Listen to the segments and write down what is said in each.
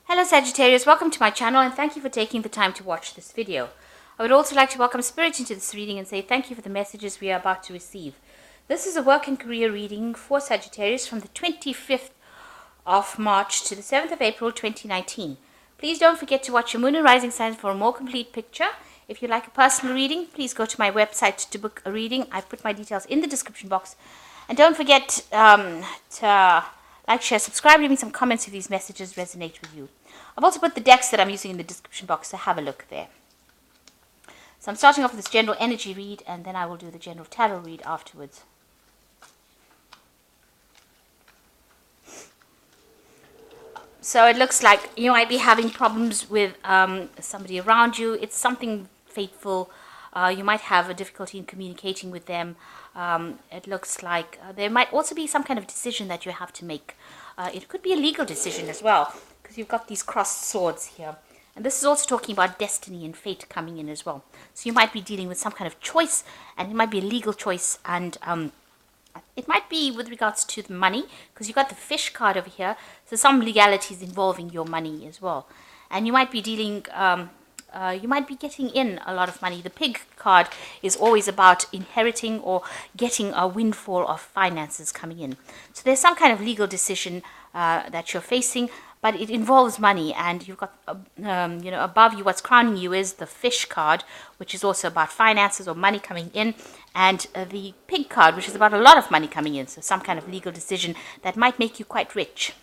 Hello Sagittarius, welcome to my channel and thank you for taking the time to watch this video. I would also like to welcome Spirit into this reading and say thank you for the messages we are about to receive. This is a work and career reading for Sagittarius from the 25th of March to the 7th of April 2019. Please don't forget to watch your moon and rising signs for a more complete picture. If you'd like a personal reading, please go to my website to book a reading. I've put my details in the description box. And don't forget to like, share, subscribe, leave me some comments if these messages resonate with you. I've also put the decks that I'm using in the description box, so have a look there. So I'm starting off with this general energy read, and then I will do the general tarot read afterwards. So it looks like you might be having problems with somebody around you. It's something fateful. You might have a difficulty in communicating with them. It looks like there might also be some kind of decision that you have to make. It could be a legal decision as well, because you've got these crossed swords here. And this is also talking about destiny and fate coming in as well. So you might be dealing with some kind of choice, and it might be a legal choice, and it might be with regards to the money, because you've got the fish card over here. So some legalities involving your money as well. And you might be dealing... you might be getting in a lot of money. The pig card is always about inheriting or getting a windfall of finances coming in. So there's some kind of legal decision that you're facing, but it involves money, and you've got, above you, what's crowning you is the fish card, which is also about finances or money coming in, and the pig card, which is about a lot of money coming in. So some kind of legal decision that might make you quite rich.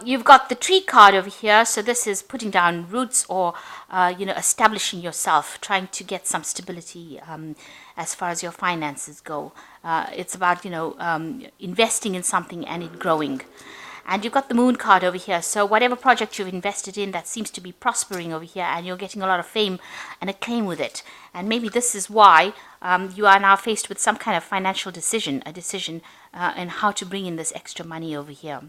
You've got the tree card over here, so this is putting down roots or, establishing yourself, trying to get some stability as far as your finances go. It's about, investing in something and it growing. And you've got the moon card over here, so whatever project you've invested in that seems to be prospering over here, and you're getting a lot of fame and acclaim with it. And maybe this is why you are now faced with some kind of financial decision, a decision in how to bring in this extra money over here.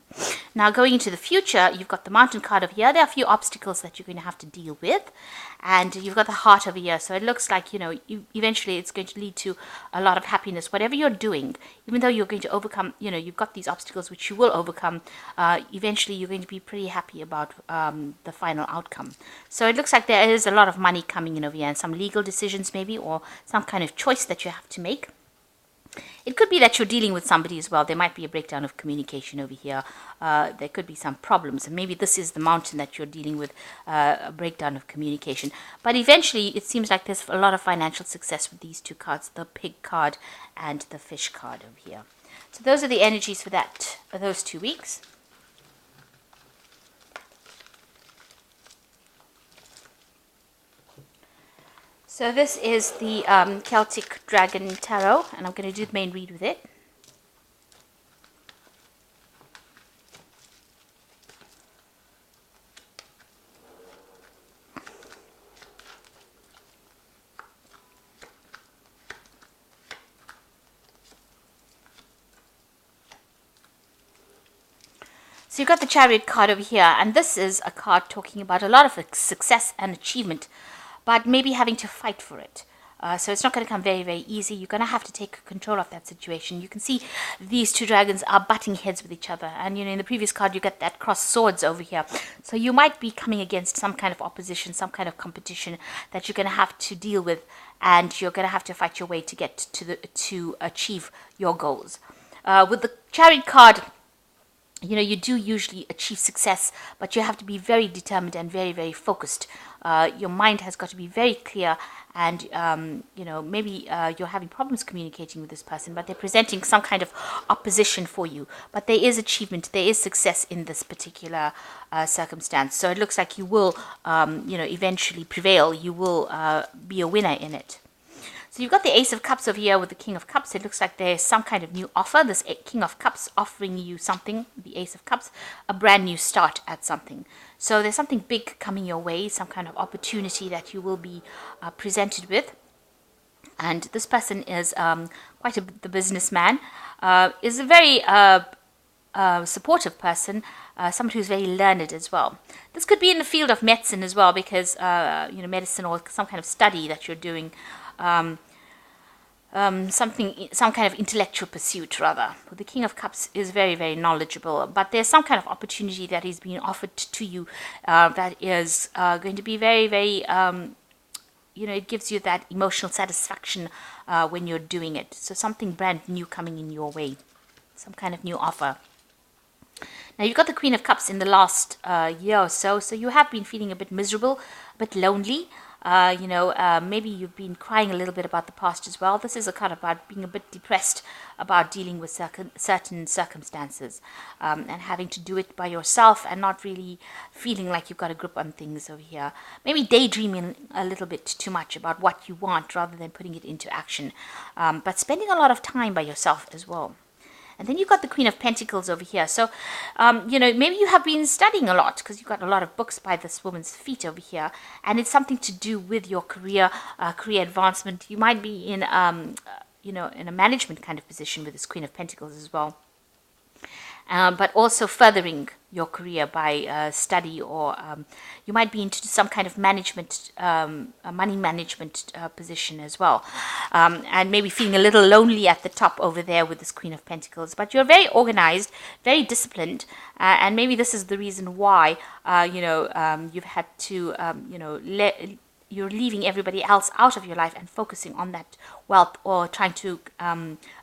Now going into the future, you've got the mountain card over here. There are a few obstacles that you're going to have to deal with, and you've got the heart over here. So it looks like, eventually it's going to lead to a lot of happiness. Whatever you're doing, even though you're going to overcome, you've got these obstacles which you will overcome, eventually you're going to be pretty happy about the final outcome. So it looks like there is a lot of money coming in over here, and some legal decisions maybe, or some kind of choice that you have to make. It could be that you're dealing with somebody as well. There might be a breakdown of communication over here. There could be some problems. And maybe this is the mountain that you're dealing with, a breakdown of communication. But eventually, it seems like there's a lot of financial success with these two cards, the pig card and the fish card over here. So those are the energies for those 2 weeks. So this is the Celtic Dragon Tarot, and I'm going to do the main read with it. So you've got the Chariot card over here, and this is a card talking about a lot of success and achievement, but maybe having to fight for it. So it's not going to come very, very easy. You're going to have to take control of that situation. You can see these two dragons are butting heads with each other. And, in the previous card, you get that crossed swords over here. So you might be coming against some kind of opposition, some kind of competition that you're going to have to deal with. And you're going to have to fight your way to get to achieve your goals. With the Chariot card, you do usually achieve success, but you have to be very determined and very, very focused. Your mind has got to be very clear, and, maybe you're having problems communicating with this person, but they're presenting some kind of opposition for you. But there is achievement, there is success in this particular circumstance. So it looks like you will, eventually prevail. You will be a winner in it. So you've got the Ace of Cups over here with the King of Cups. It looks like there's some kind of new offer. This King of Cups offering you something, the Ace of Cups, a brand new start at something. So there's something big coming your way, some kind of opportunity that you will be presented with. And this person is quite the businessman, is a very supportive person, somebody who's very learned as well. This could be in the field of medicine as well, because, medicine or some kind of study that you're doing. some kind of intellectual pursuit rather. The King of Cups is very, very knowledgeable, but there's some kind of opportunity that is being offered to you that is going to be very, very, it gives you that emotional satisfaction when you're doing it. So something brand new coming in your way, some kind of new offer. Now, you've got the Queen of Cups in the last year or so, so you have been feeling a bit miserable, a bit lonely. Maybe you've been crying a little bit about the past as well. This is a card about being a bit depressed about dealing with certain circumstances and having to do it by yourself and not really feeling like you've got a grip on things over here. Maybe daydreaming a little bit too much about what you want rather than putting it into action, but spending a lot of time by yourself as well. And then you've got the Queen of Pentacles over here. So, maybe you have been studying a lot because you've got a lot of books by this woman's feet over here. And it's something to do with your career advancement. You might be in, in a management kind of position with this Queen of Pentacles as well. But also furthering your career by study, or you might be into some kind of management, money management position as well. And maybe feeling a little lonely at the top over there with this Queen of Pentacles. But you're very organized, very disciplined, and maybe this is the reason why, you've had to, you're leaving everybody else out of your life and focusing on that wealth, or trying to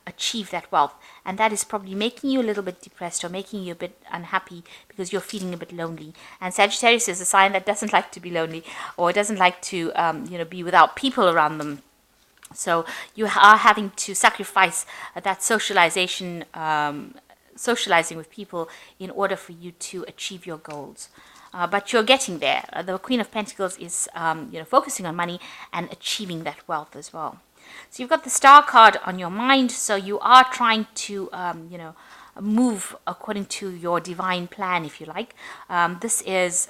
achieve that wealth. And that is probably making you a little bit depressed or making you a bit unhappy because you're feeling a bit lonely. And Sagittarius is a sign that doesn't like to be lonely, or doesn't like to, be without people around them. So you are having to sacrifice that socializing with people in order for you to achieve your goals. But you're getting there. The Queen of Pentacles is, focusing on money and achieving that wealth as well. So you've got the Star card on your mind. So you are trying to, move according to your divine plan, if you like. This is,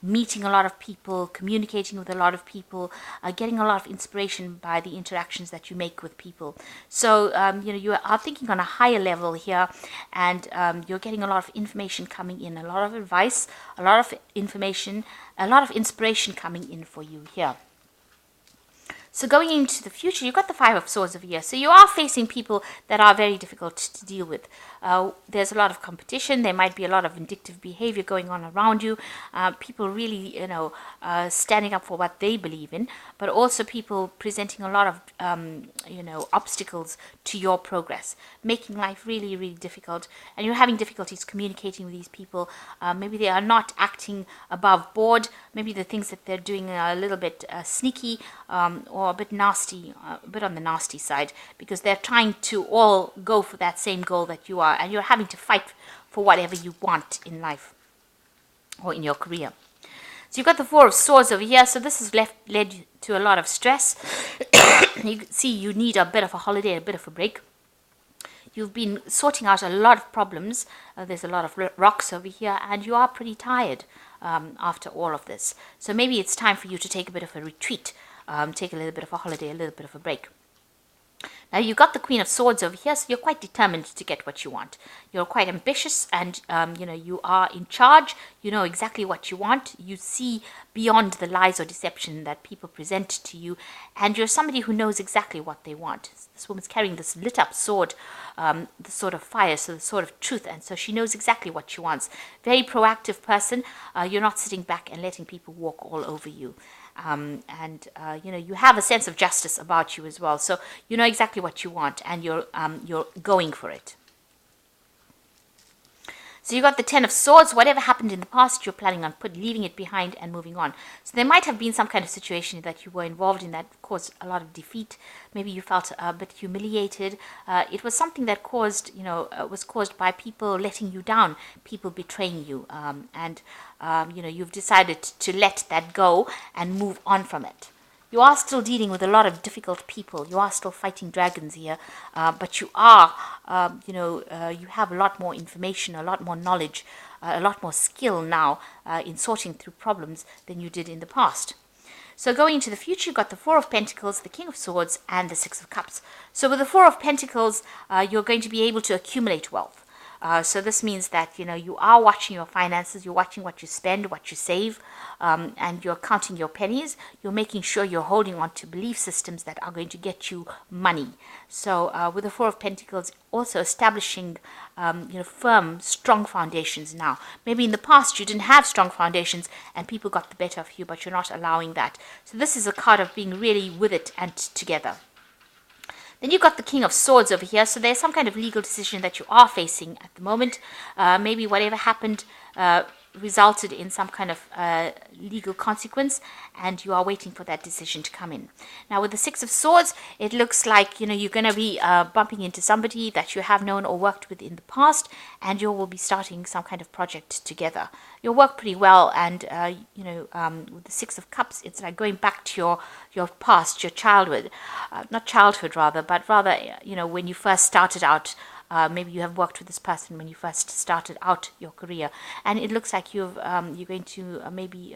meeting a lot of people, communicating with a lot of people, getting a lot of inspiration by the interactions that you make with people. So, you are thinking on a higher level here, and you're getting a lot of information coming in, a lot of advice, a lot of information, a lot of inspiration coming in for you here. So going into the future, you've got the Five of Swords over here. So you are facing people that are very difficult to deal with. There's a lot of competition. There might be a lot of vindictive behavior going on around you. People really, standing up for what they believe in, but also people presenting a lot of, obstacles to your progress, making life really, really difficult. And you're having difficulties communicating with these people. Maybe they are not acting above board. Maybe the things that they're doing are a little bit sneaky, or a bit nasty, a bit on the nasty side, because they're trying to all go for that same goal that you are, and you're having to fight for whatever you want in life or in your career. So you've got the Four of Swords over here. So this has led to a lot of stress. You can see you need a bit of a holiday, a bit of a break. You've been sorting out a lot of problems. There's a lot of rocks over here, and you are pretty tired after all of this. So maybe it's time for you to take a bit of a retreat. Take a little bit of a holiday, a little bit of a break. Now, you've got the Queen of Swords over here, so you're quite determined to get what you want. You're quite ambitious, and, you are in charge. You know exactly what you want. You see beyond the lies or deception that people present to you, and you're somebody who knows exactly what they want. This woman's carrying this lit-up sword, the sword of fire, so the sword of truth, and so she knows exactly what she wants. Very proactive person. You're not sitting back and letting people walk all over you. You have a sense of justice about you as well. So you know exactly what you want, and you're going for it. So you got the Ten of Swords. Whatever happened in the past, you're planning on leaving it behind and moving on. So there might have been some kind of situation that you were involved in that caused a lot of defeat. Maybe you felt a bit humiliated. It was something that was caused by people letting you down, people betraying you, you've decided to let that go and move on from it. You are still dealing with a lot of difficult people. You are still fighting dragons here, but you are, you have a lot more information, a lot more knowledge, a lot more skill now in sorting through problems than you did in the past. So going into the future, you've got the Four of Pentacles, the King of Swords, and the Six of Cups. So with the Four of Pentacles, you're going to be able to accumulate wealth. So this means that, you are watching your finances, you're watching what you spend, what you save, and you're counting your pennies. You're making sure you're holding on to belief systems that are going to get you money. So with the Four of Pentacles, also establishing, firm, strong foundations now. Maybe in the past you didn't have strong foundations and people got the better of you, but you're not allowing that. So this is a card of being really with it and together. Then you've got the King of Swords over here. So there's some kind of legal decision that you are facing at the moment. Maybe whatever happened resulted in some kind of legal consequence, and you are waiting for that decision to come in. Now with the Six of Swords, it looks like you're going to be bumping into somebody that you have known or worked with in the past, and you will be starting some kind of project together. You'll work pretty well, and with the Six of Cups, it's like going back to your past, your childhood, not childhood rather, but rather when you first started out. Maybe you have worked with this person when you first started out your career, and it looks like you're going to maybe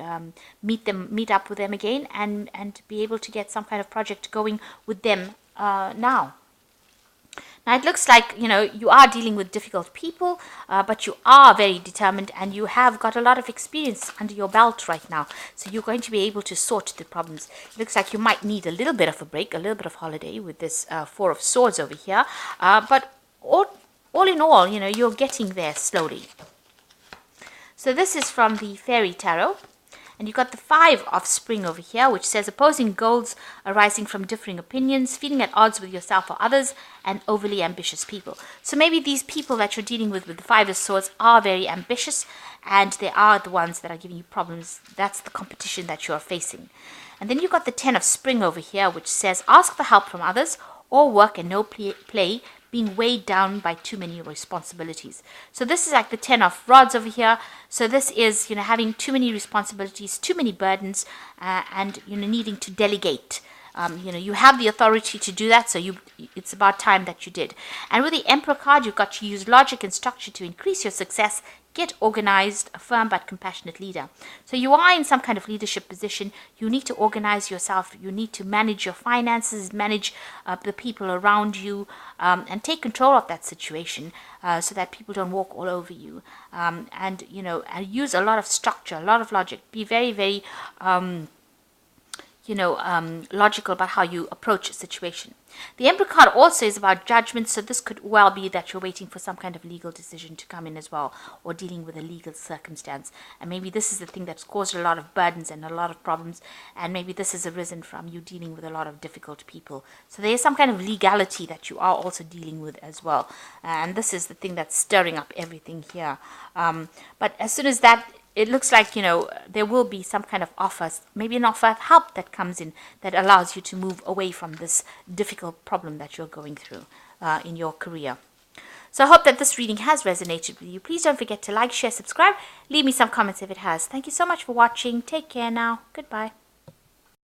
meet up with them again, and be able to get some kind of project going with them now. Now it looks like you are dealing with difficult people, but you are very determined, and you have got a lot of experience under your belt right now. So you're going to be able to sort the problems. It looks like you might need a little bit of a break, a little bit of holiday with this Four of Swords over here, but all in all, you're getting there slowly. So this is from the Fairy Tarot. And you've got the Five of Spring over here, which says opposing goals arising from differing opinions, feeling at odds with yourself or others, and overly ambitious people. So maybe these people that you're dealing with the Five of Swords are very ambitious, and they are the ones that are giving you problems. That's the competition that you're facing. And then you've got the Ten of Spring over here, which says ask for help from others, or work and no play, being weighed down by too many responsibilities. So this is like the Ten of Rods over here. So this is, having too many responsibilities, too many burdens, and, needing to delegate. You have the authority to do that, so it's about time that you did. And with the Emperor card, you've got to use logic and structure to increase your success. Get organized, a firm but compassionate leader. So you are in some kind of leadership position. You need to organize yourself. You need to manage your finances, manage the people around you, and take control of that situation so that people don't walk all over you. And use a lot of structure, a lot of logic. Be very, very logical about how you approach a situation. The Emperor card also is about judgment, so this could well be that you're waiting for some kind of legal decision to come in as well, or dealing with a legal circumstance. And maybe this is the thing that's caused a lot of burdens and a lot of problems, and maybe this has arisen from you dealing with a lot of difficult people. So there is some kind of legality that you are also dealing with as well. And this is the thing that's stirring up everything here. But as soon as that, it looks like, there will be some kind of offer, maybe an offer of help that comes in that allows you to move away from this difficult problem that you're going through in your career. So I hope that this reading has resonated with you. Please don't forget to like, share, subscribe. Leave me some comments if it has. Thank you so much for watching. Take care now. Goodbye.